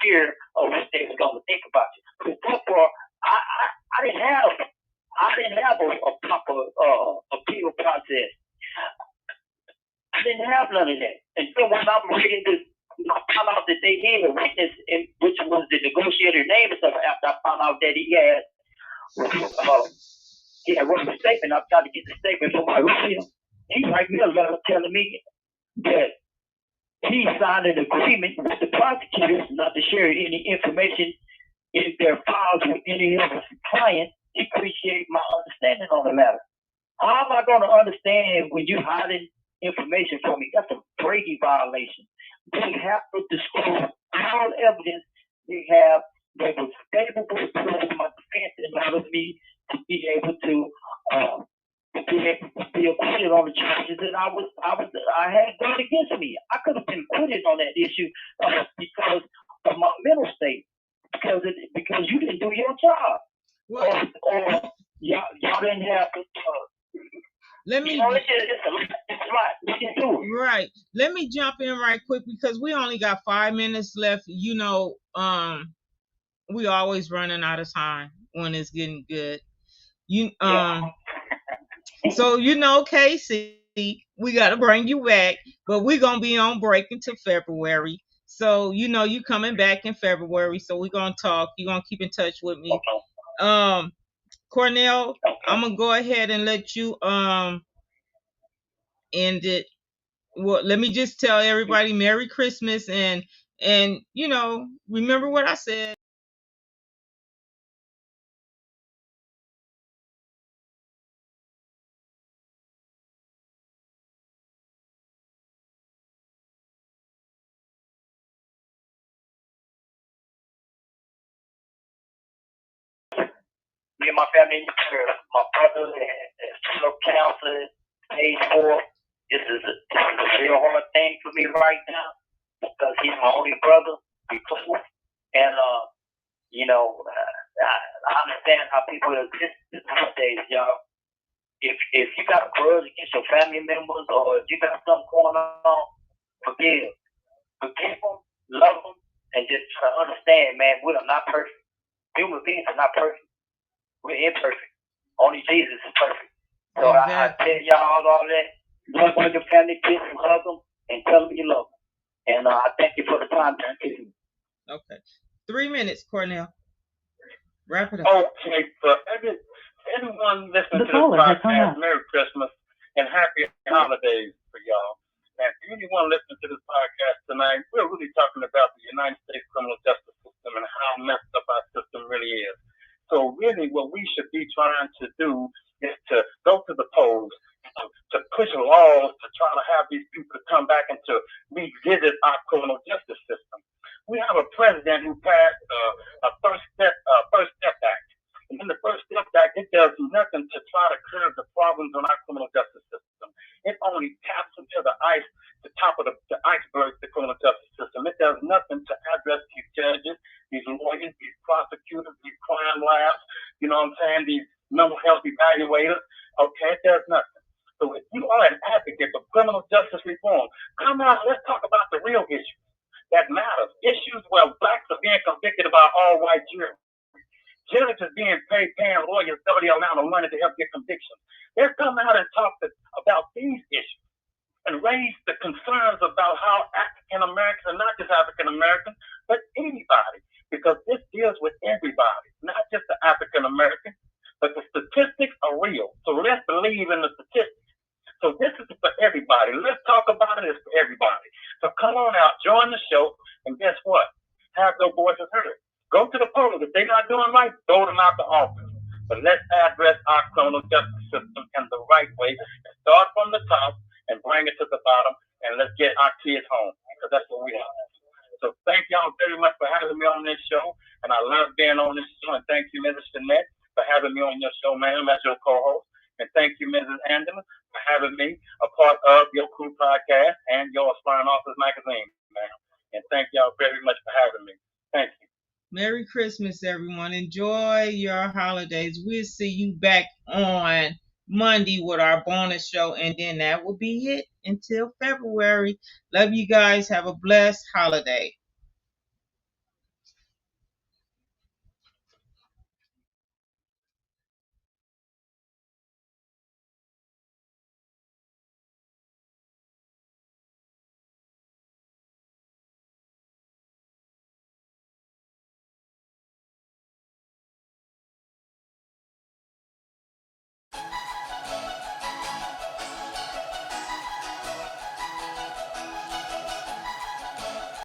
fear of what they was gonna think about you. Because before, I didn't have a proper appeal process. I didn't have none of that. And so when I'm reading this, I found out that they gave a witness, which was the negotiator name and stuff. After I found out that he had wrote a statement, I tried to get the statement from my lawyer. He wrote me a letter telling me that he signed an agreement with the prosecutors not to share any information in their files with any of his clients. He appreciated my understanding on the matter. How am I going to understand when you're hiding information from me? That's a Brady violation. They have to disclose all evidence they have that was favorable to my defense in order for me to be able to be acquitted on the charges that I had gone against me. I could have been acquitted on that issue because of my mental state, because you didn't do your job, or y'all didn't have to. Let me. It's a lot. We can do it. Right. Let me jump in right quick because we only got 5 minutes left. We always running out of time when it's getting good. So Casey, we got to bring you back, but we're gonna be on break until February. So you coming back in February, so we're gonna talk. You're gonna keep in touch with me. Cornel, I'm gonna go ahead and let you end it. Well, let me just tell everybody Merry Christmas and remember what I said. Me and my family, my brother is still counselor, stage 4. This is a real hard thing for me right now because he's my only brother. We close, and I understand how people exist nowadays, y'all. If you got a grudge against your family members or if you got something going on, forgive them, love them, and just try to understand, man, we are not perfect. Human beings are not perfect. We're imperfect. Only Jesus is perfect. So I tell y'all all that. Love on your family, kiss them, hug them, and tell them you love them. And I thank you for the time. Okay. 3 minutes, Cornel. Wrap it up. Okay, so everyone listening to this podcast, Merry Christmas and Happy Holidays for y'all. And for anyone listening to this podcast tonight, we're really talking about the United States criminal justice system and how messed up our system really is. So really what we should be trying to do is to go to the polls, to push laws to try to have these people come back and to revisit our criminal justice system. We have a president who passed a First Step Act. And in the First Step Act, it does nothing to try to curb the problems on our criminal justice system. It only taps into the top of the iceberg, the criminal justice system. It does nothing to address these judges, these lawyers, these prosecutors, these crime labs, these mental health evaluators. Okay, it does nothing. So if you are an advocate for criminal justice reform, come out, let's talk about the real issues that matters. Issues where blacks are being convicted by all white juries. Judges are being paying lawyers double the amount of money to help get convictions. Let's come out and talk about these issues and raise the concerns about how African Americans, and not just African Americans, but anybody, because this deals with everybody, not just the African American, but the statistics are real. So let's believe in the statistics. So this is for everybody. Let's talk about it. It's for everybody. So come on out, join the show, and guess what? Have your voices heard. Go to the polls. If they're not doing right, throw them out the office. But let's address our criminal justice system in the right way. Start from the top and bring it to the bottom, and let's get our kids home, because that's what we have. So thank y'all very much for having me on this show, and I love being on this show, and thank you, Mrs. Shanette, for having me on your show, ma'am, as your co-host. And thank you, Mrs. Angela, for having me a part of your crew podcast and your Aspiring Authors magazine, ma'am. And thank y'all very much for having me. Thank you. Merry Christmas, everyone. Enjoy your holidays. We'll see you back on Monday with our bonus show, and then that will be it until February. Love you guys. Have a blessed holiday.